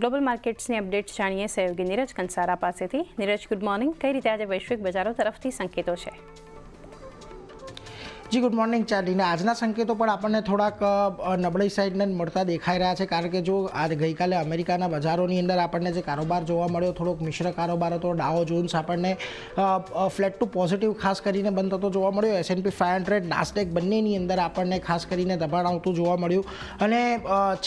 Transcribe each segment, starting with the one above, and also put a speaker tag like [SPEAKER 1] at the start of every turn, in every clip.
[SPEAKER 1] Global માર્કેટ્સની updates જાણીએ સહયોગી નીરજ કંસારા પાસેથી। Neeraj, good morning. કઈ રીતે આજે વૈશ્વિક બજારો તરફથી સંકેતો છે?
[SPEAKER 2] जी गुड मॉर्निंग चार्लीने આજના સંકેતો પણ આપણને થોડાક નબળી સાઈડને મળતા દેખાઈ રહ્યા છે, કારણ કે જો આજ ગઈકાલે અમેરિકાના બજારોની અંદર આપણને જે કારોબાર જોવા મળ્યો થોડોક મિશ્ર કારોબાર હતો। ડાઉ જોન્સ આપણને ફ્લેટ ટુ પોઝિટિવ ખાસ કરીને બંધ થતો જોવા મળ્યો। S&P 500 નાસ્ડેક બંનેની અંદર આપણને ખાસ કરીને દબાણ આવતું જોવા મળ્યું અને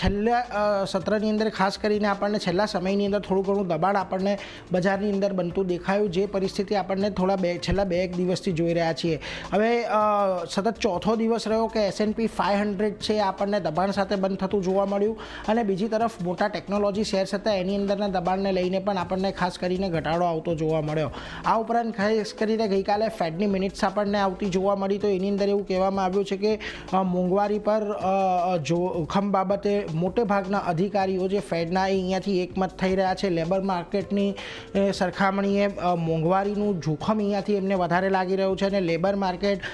[SPEAKER 2] છેલ્લા સત્રની અંદર ખાસ કરીને આપણને છેલ્લા સમયની અંદર થોડું ઘણું દબાણ આપણને બજારની અંદર બનતું દેખાયું, જે પરિસ્થિતિ આપણને છેલ્લા બે એક દિવસથી જોઈ રહ્યા છીએ। હવે સતત ચોથો દિવસ રહ્યો કે S&P 500 છે આપણને દબાણ સાથે બંધ થતું જોવા મળ્યું અને બીજી તરફ મોટા ટેકનોલોજી શેર્સ હતા એની અંદરના દબાણને લઈને પણ આપણને ખાસ કરીને ઘટાડો આવતો જોવા મળ્યો। આ ઉપરાંત ખાસ કરીને ગઈકાલે ફેડની મિનિટ્સ આપણને આવતી જોવા મળી, તો એની અંદર એવું કહેવામાં આવ્યું છે કે મોંઘવારી પર જોખમ બાબતે મોટે ભાગના અધિકારીઓ જે ફેડના અહીંયાથી એકમત થઈ રહ્યા છે। લેબર માર્કેટની સરખામણીએ મોંઘવારીનું જોખમ અહીંયાથી એમને વધારે લાગી રહ્યું છે અને લેબર માર્કેટ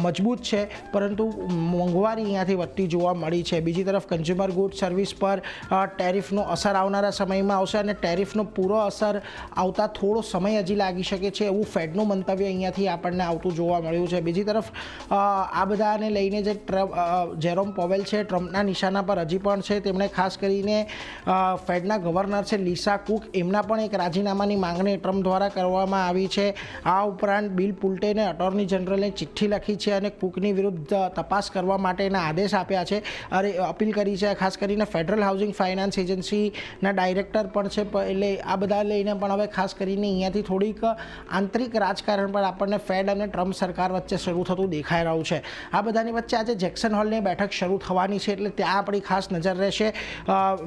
[SPEAKER 2] મજબૂત છે પરંતુ મોંઘવારી અહીંયાથી વધતી જોવા મળી છે। બીજી તરફ કન્ઝ્યુમર ગુડ સર્વિસ પર ટેરિફનો અસર આવનારા સમયમાં આવશે અને ટેરિફનો પૂરો અસર આવતા થોડો સમય હજી લાગી શકે છે એવું ફેડનું મંતવ્ય અહીંયાથી આપણને આવતું જોવા મળ્યું છે। બીજી તરફ આ બધાને લઈને જે જેરોમ પોવેલ છે ટ્રમ્પના નિશાના પર હજી પણ છે, તેમણે ખાસ કરીને ફેડના ગવર્નર છે લીસા કુક, એમના પણ એક રાજીનામાની માંગણી ટ્રમ્પ દ્વારા કરવામાં આવી છે। આ ઉપરાંત બિલ પુલ્ટેને અટોર્ની જનરલને ચિઠ્ઠી લખી છે અને કુકની વિરુદ્ધ તપાસ કરવા માટેના આદેશ આપ્યા છે અને અપીલ કરી છે। ખાસ કરીને ફેડરલ હાઉસિંગ ફાઇનાન્સ એજન્સીના ડાયરેક્ટર પણ છે, એટલે આ બધા લઈને પણ હવે ખાસ કરીને અહીંયાથી થોડીક આંતરિક રાજકારણ પણ આપણને ફેડ અને ટ્રમ્પ સરકાર વચ્ચે શરૂ થતું દેખાઈ રહ્યું છે। આ બધાની વચ્ચે આજે જેક્સન હોલની બેઠક શરૂ થવાની છે, એટલે ત્યાં આપણી ખાસ નજર રહેશે।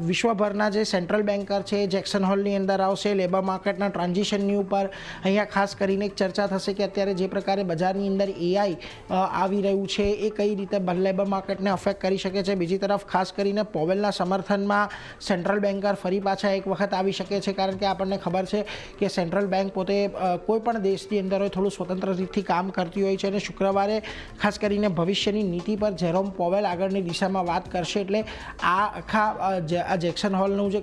[SPEAKER 2] વિશ્વભરના જે સેન્ટ્રલ બેન્કર છે એ જેક્સન હોલની અંદર આવશે। લેબર માર્કેટના ટ્રાન્ઝિશનની ઉપર અહીંયા ખાસ કરીને એક ચર્ચા થશે કે અત્યારે જે પ્રકારે બજારની અંદર AI આવી રહ્યું છે એ કઈ રીતે લેબર માર્કેટને અફેક્ટ કરી શકે છે। બીજી તરફ ખાસ કરીને પોવેલના સમર્થનમાં સેન્ટ્રલ બેન્કર ફરી પાછા એક વખત આવી શકે છે, કારણ કે આપણને ખબર છે કે સેન્ટ્રલ બેન્ક પોતે કોઈ પણ દેશની અંદર હોય થોડું સ્વતંત્ર રીતથી કામ કરતી હોય છે અને શુક્રવારે ખાસ કરીને ભવિષ્યની નીતિ પર જેરોમ પોવેલ આગળની દિશામાં વાત કરશે। એટલે આ આખા જેક્સન હોલનું જે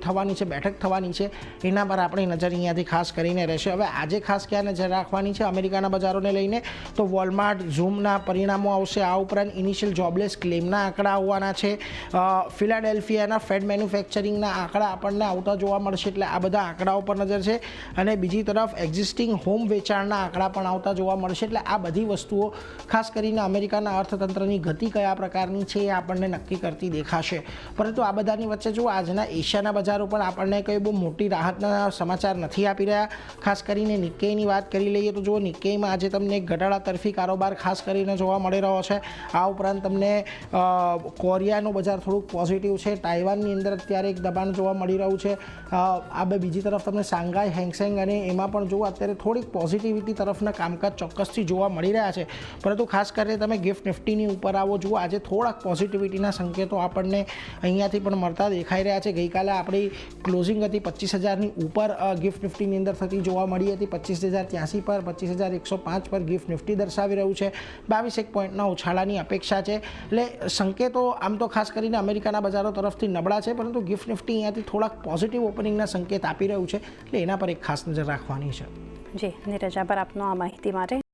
[SPEAKER 2] થવાની છે બેઠક થવાની છે એના પર આપણી નજર અહીંયાથી ખાસ કરીને રહેશે। હવે આજે ખાસ ક્યાં નજર રાખવાની છે અમેરિકાના બજારોને લઈને, તો વોલમાર્ટ ઝૂમના પરિણામો આવશે। આ ઉપરાંત ઇનિશિયલ જોબલેસ ક્લેમના આંકડા આવવાના છે। ફિલાડેલ્ફિયાના ફેડ મેન્યુફેક્ચરિંગના આંકડા આપણને આવતા જોવા મળશે, એટલે આ બધા આંકડાઓ પર નજર છે અને બીજી તરફ એક્ઝિસ્ટિંગ હોમ વેચાણના આંકડા પણ આવતા જોવા મળશે। એટલે આ બધી વસ્તુઓ ખાસ કરીને અમેરિકાના અર્થતંત્રની ગતિ કયા પ્રકારની છે એ આપણને નક્કી કરતી દેખાશે। પરંતુ આ બધાની વચ્ચે જો આજના એશિયાના બજારો પણ આપણને કંઈ બહુ મોટી રાહતના સમાચાર નથી આપી રહ્યા। ખાસ કરીને નિક્કેઈની વાત કરી લઈએ તો જો નિક્કેઈમાં આજે તમને એક ઘટાડા તરફી કારોબાર ખાસ કરીને જોવા મળી રહ્યો છે। આ ઉપરાંત તમને કોરિયાનું બજાર થોડુંક પોઝિટિવ છે। તાઇવાનની અંદર અત્યારે એક દબાણ જોવા મળી રહ્યું છે। આ બીજી તરફ તમને શાંઘાઈ હેંગસેંગ અને એમાં પણ જુઓ અત્યારે થોડીક પોઝિટિવિટી તરફના કામકાજ ચોક્કસથી જોવા મળી રહ્યા છે, પરંતુ ખાસ કરીને તમે ગિફ્ટ નિફ્ટીની ઉપર આવો જુઓ આજે થોડાક પોઝિટિવિટીના સંકેતો આપણને અહીંયાથી પણ મળતા દેખાઈ રહ્યા છે। ગઈકાલે આપણી ક્લોઝિંગ હતી 25,000ની ઉપર ગિફ્ટ નિફ્ટીની અંદર થતી જોવા મળી હતી। 25,083 પર 25,105 પર ગિફ્ટ નિફ્ટી દર્શાવી રહ્યું છે। 22 પોઈન્ટના ઉછાળાની અપેક્ષા છે। એટલે સંકેતો આમ તો ખાસ કરીને અમેરિકાના બજારો તરફથી નબળા છે, પરંતુ ગિફ્ટ નિફ્ટી અહીંયાથી થોડાક પોઝિટિવ ઓપનિંગના સંકેત આપી રહ્યું છે, એટલે એના પર એક ખાસ નજર રાખવાની છે।
[SPEAKER 1] જી નીરજ, આભાર આપનો આ માહિતી માટે।